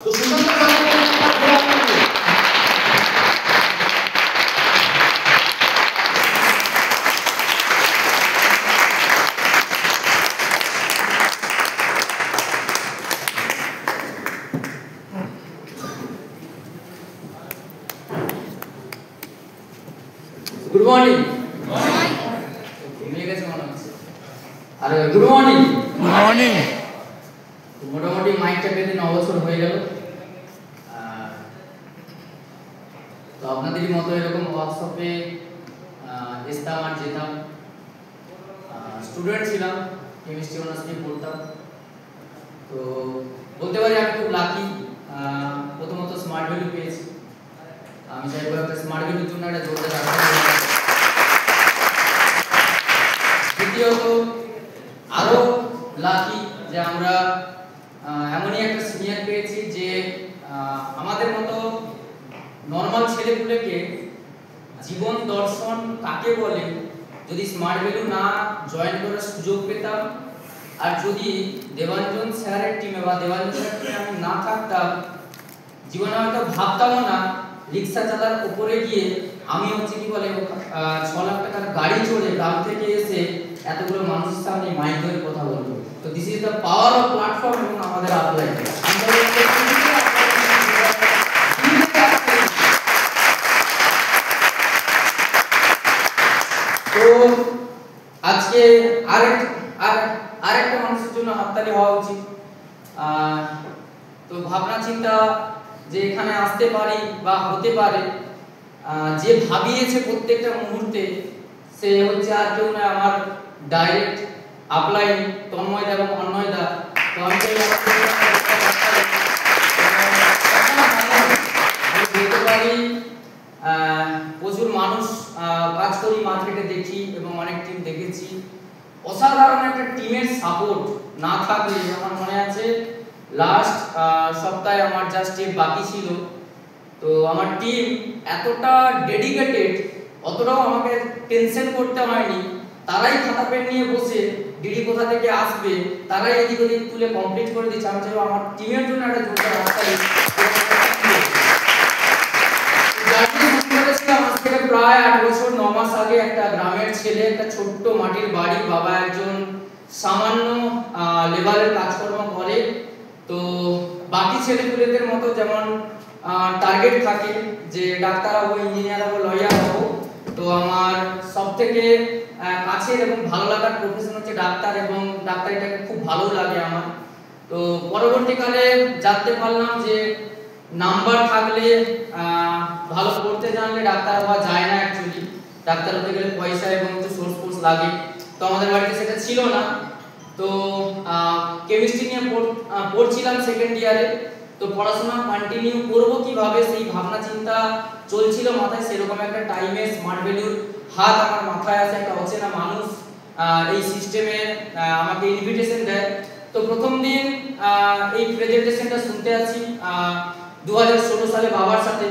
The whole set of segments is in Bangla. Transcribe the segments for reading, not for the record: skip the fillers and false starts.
तो सुंदर गुड मॉर्निंग अरे गुड मॉर्निंग মোটামুটি মাইকটা পেতে 9 বছর হয়ে গেল। তো আপনাদেরই মতো এরকম ওয়ার্কশপে আসতাম আর যেতাম। স্টুডেন্ট ছিলাম, কেমিস্ট্রি অনার্স নিয়ে পড়তাম। তো বলতে পারি আমি খুব লাকি। প্রথমত স্মার্ট ভ্যালু পেয়েছি। আমি চাইবো একটা স্মার্ট ভ্যালুর জন্য একটা জোরদার রাখতে। দ্বিতীয়ত আরো লাকি যে আমরা এমনই একটা সিনিয়র পেয়েছি যে আমাদের মতো নরমাল ছেলেগুলোকে জীবন দর্শন কাকে বলে যদি স্মার্ট ভ্যালু না জয়েন করার সুযোগ পেতাম, আর যদি দেবাঞ্জন স্যারের টিমে বা দেবাঞ্জন স্যারের টিমে আমি না থাকতাম, জীবনে হয়তো ভাবতামও না রিক্সা চালার উপরে গিয়ে আমি হচ্ছে কি বলে 6 লাখ টাকার গাড়ি চড়ে গ্রাম থেকে এসে এতগুলো মানুষের সামনে মাইক ধরে কথা বলবো। তো this is the power of platform এবং আমাদের আপলাইন। তো আজকে আরেকটা মানুষের জন্য হাততালি হওয়া উচিত। তো ভাবনা চিন্তা যে এখানে আসতে পারি বা হতে পারে, যে ভাবিয়েছে প্রত্যেকটা মুহূর্তে, সে হচ্ছে আর কেউ না, আমার ডাইরেক্ট আপলাইন তন্ময়দা এবং অন্ময়দা। তো আমি বলতে পারি প্রচুর মানুষ কাজ করি, মার্কেটে দেখি এবং অনেক টিম দেখেছি। অসাধারণ একটা টিমের সাপোর্ট না থাকলে, আমার মনে আছে লাস্ট সপ্তাহে আমার যা স্টেপ বাকি ছিল, তো আমার টিম এতটা ডেডিকেটেড, অতটাও আমাকে টেনশন করতে হয়নি। তারাই খাতা পেন নিয়ে বসে ডিডি কোথা থেকে আসবে তারাই এদিক ওদিক তুলে কমপ্লিট করে দিচ্ছে। আমি চাইবো আমার টিমের জন্য একটা জোরদার হাততালি। আজ থেকে প্রায় 8 বছর 9 মাস আগে একটা গ্রামের ছেলে, একটা ছোট্ট মাটির বাড়ি, বাবা একজন সামান্য লেভেলের কাজকর্ম করে। তো বাকি ছেলেগুলোদের মতো যেমন টার্গেট থাকে যে ডাক্তার হবো, ইঞ্জিনিয়ার হবো, লয়ার হবো, তো আমার সবথেকে কাছের এবং ভালো লাগার প্রফেশন হচ্ছে ডাক্তার, এবং ডাক্তারিটাকে খুব ভালো লাগে আমার। তো পরবর্তীকালে জানতে পারলাম যে নাম্বার থাকলে, ভালো পড়তে জানলে ডাক্তার হওয়া যায় না। অ্যাকচুয়ালি ডাক্তার হতে গেলে পয়সা এবং একটু সোর্স ফোর্স লাগে। তো আমাদের বাড়িতে সেটা ছিল না। তো কেমিস্ট্রি নিয়ে পড়ছিলাম সেকেন্ড ইয়ারে। তো পড়াশোনা কন্টিনিউ করব কিভাবে সেই ভাবনা চিন্তা চলছিল মাথায়। সেরকম একটা টাইমে স্মার্ট ভ্যালুর হাত আমার মাথায় আসে। একটা অচেনা মানুষ এই সিস্টেমে আমাকে ইনভিটেশন দেয়। তো প্রথম দিন এই প্রেজেন্টেশনটা শুনতে আছি 2016 সালে বাবার সাথে।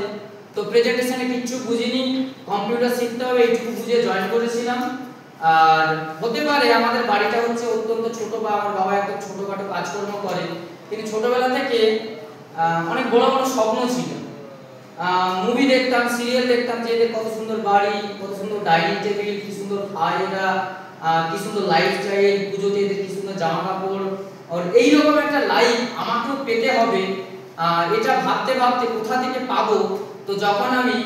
তো প্রেজেন্টেশনে কিচ্ছু বুঝিনি, কম্পিউটার শিখতে হবে এইটুকু বুঝে জয়েন করেছিলাম। আর হতে পারে আমাদের বাড়িটা হচ্ছে অত্যন্ত ছোট, বা আমার বাবা একদম ছোটখাটো কাজকর্ম করে, কিন্তু ছোটবেলা থেকে অনেক বড় বড় স্বপ্ন ছিল। মুভি দেখতাম, সিরিয়াল দেখতাম, যে এদের কত সুন্দর বাড়ি, কত সুন্দর ডাইনিং টেবিল, কি সুন্দর খায় এরা, কি সুন্দর লাইফস্টাইল, পুজোতে এদের কি সুন্দর জামা কাপড়, আর এইরকম একটা লাইফ আমাকেও পেতে হবে। এটা ভাবতে ভাবতে কোথা থেকে পাবো। তো যখন আমি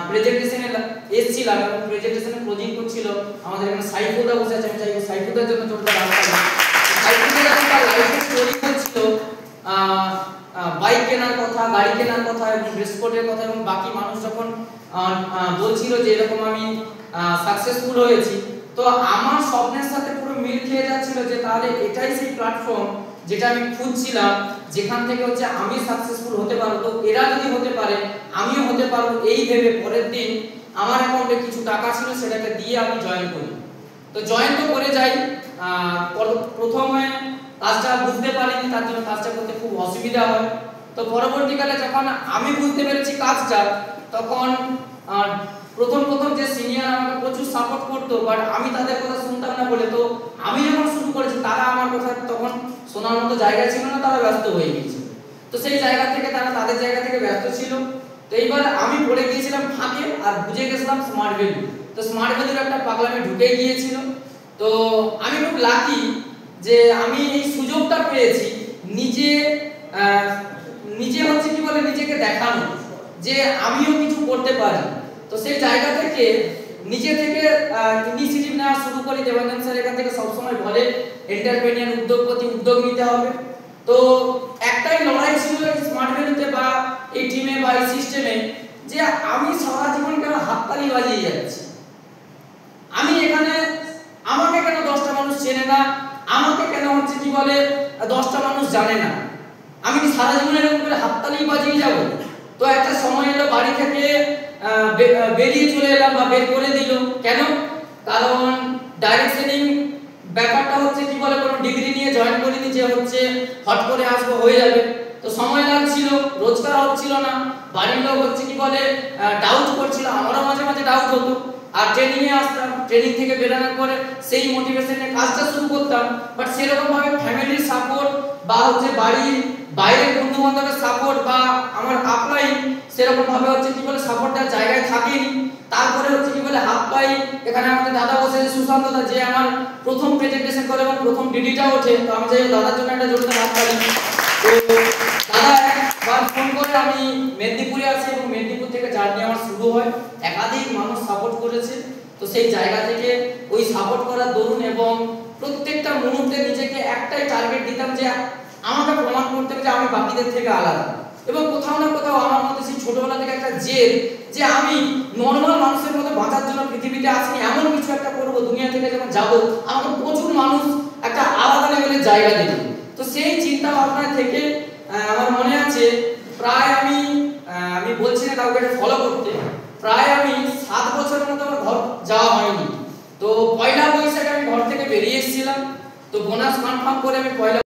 প্রেজেন্টেশনে এসেছিলাম এবং প্রেজেন্টেশনে প্রজেক্ট করছিল আমাদের এখানে সাইফুদা বসে আছে, আমি চাইবো সাইফুদার জন্য জোরদার হাততালি। সাইফুদা যখন তার লাইফের স্টোরি বলছিল, বাইক কেনার কথা, গাড়ি কেনার কথা এবং ড্রেস কোডের কথা, এবং বাকি মানুষ যখন বলছিল যে এরকম আমি সাকসেসফুল হয়েছি, তো আমার স্বপ্নের সাথে পুরো মিল খেয়ে যাচ্ছিল যে তাহলে এটাই সেই প্ল্যাটফর্ম যেটা আমি খুঁজছিলাম, যেখান থেকে হচ্ছে আমি সাকসেসফুল হতে পারবো। তো এরা যদি হতে পারে আমিও হতে পারবো, এই ভেবে পরের দিন আমার অ্যাকাউন্টে কিছু টাকা ছিল, সেটাকে দিয়ে আমি জয়েন করি। তো জয়েন তো করে যাই। প্রথমে কাজটা বুঝতে পারিনি, তার জন্য কাজটা করতে খুব অসুবিধা হয়। তো পরবর্তীকালে যখন আমি বুঝতে পেরেছি কাজটা, তখন প্রথম যে সিনিয়র আমাকে প্রচুর সাপোর্ট করতো, বাট আমি তাদের কথা শুনতাম না বলে। তো আমি যখন শুরু করেছি তারা আমার কথা তখন শোনার মতো জায়গা ছিল না, তারা ব্যস্ত হয়ে গিয়েছিল। তো সেই জায়গা থেকে তারা তাদের জায়গা থেকে ব্যস্ত ছিল। তো এইবার আমি পড়ে গিয়েছিলাম ফাঁকে আর বুঝে গেছিলাম স্মার্ট ভ্যালু। তো স্মার্ট ভ্যালুর একটা পাগলামি ঢুকে গিয়েছিল। তো আমি খুব লাকি যে আমি এই সুযোগটা পেয়েছি নিজে নিজে হচ্ছে কি বলে নিজেকে দেখানো যে আমিও কিছু করতে পারি। তো সেই জায়গা থেকে নিজে থেকে ইনিশিয়েটিভ নেওয়া শুরু করি। দেবানন্দ স্যার এখান থেকে সবসময় বলে এন্টারপ্রেনিয়ার উদ্যোগপতি উদ্যোগ নিতে হবে। তো একটাই লড়াই ছিল স্মার্ট ভ্যালুতে বা এই টিমে বা এই সিস্টেমে যে আমি সারা জীবন কেন হাততালি বাজিয়ে যাচ্ছি, আমি এখানে আমাকে কেন 10টা মানুষ চেনে না, আমাকে কেন হচ্ছে কি বলে 10টা মানুষ জানে না, আমি কি সারা জীবন এরকম করে হাততালি বাজিয়ে যাব? তো একটা সময় এলো বাড়ি থেকে বেরিয়ে চলে এলাম বা বের করে দিল। কেন? কারণ ডাইরেক্ট সেলিং ব্যাপারটা হচ্ছে কি বলে কোনো ডিগ্রি নিয়ে জয়েন করিনি যে হচ্ছে হট করে আসবো হয়ে যাবে। তো সময় লাগছিল, রোজগার হচ্ছিল না, বাড়ির লোক হচ্ছে কি বলে ডাউট করছিল, আমারও মাঝে মাঝে ডাউট হতো। আর ট্রেনিং এ আসতাম, ট্রেনিং থেকে বেরানোর পরে সেই মোটিভেশনে কাজটা শুরু করতাম, বাট সেরকম ভাবে ফ্যামিলির সাপোর্ট বা হচ্ছে বাড়ির বাইরের বন্ধু বান্ধবের সাপোর্ট বা আমার আপলাইন সেরকম ভাবে হচ্ছে কি বলে সাপোর্টটা জায়গায় থাকেনি। তারপরে হচ্ছে কি বলে হাত পাই এখানে আমাদের দাদা বসে সুশান্ত দা যে আমার প্রথম প্রেজেন্টেশন করে এবং প্রথম ডিডিটা ওঠে। তো আমি চাই দাদার জন্য একটা জোরদার হাত তালি। তো দাদা একবার ফোন করে আমি মেদিনীপুরে আসি এবং মেদিনীপুর থেকে জার্নি আমার শুরু হয়। একাধিক মানুষ সাপোর্ট করেছে। তো সেই জায়গা থেকে ওই সাপোর্ট করার দরুন এবং প্রত্যেকটা মুহূর্তে নিজেকে একটাই টার্গেট দিতাম যে আমাকে প্রমাণ করতে হবে যে আমি বাকিদের থেকে আলাদা। এবং কোথাও না কোথাও আমার মধ্যে সেই ছোটবেলা থেকে একটা জেদ যে আমি নর্মাল মানুষের মতো বাঁচার জন্য পৃথিবীতে আসি, এমন কিছু একটা করব, দুনিয়া থেকে যখন যাব আমাকে প্রচুর মানুষ একটা আলাদা লেভেলের জায়গা দেবে। তো সেই চিন্তা ভাবনা থেকে আমার মনে আছে প্রায় আমি বলছি না কাউকে ফলো করতে, প্রায় আমি 7 বছরের মতো আমার ঘর যাওয়া হয়নি। তো পয়লা বৈশাখে আমি ঘর থেকে বেরিয়ে এসেছিলাম। তো বোনাস কনফার্ম করে আমি পয়লা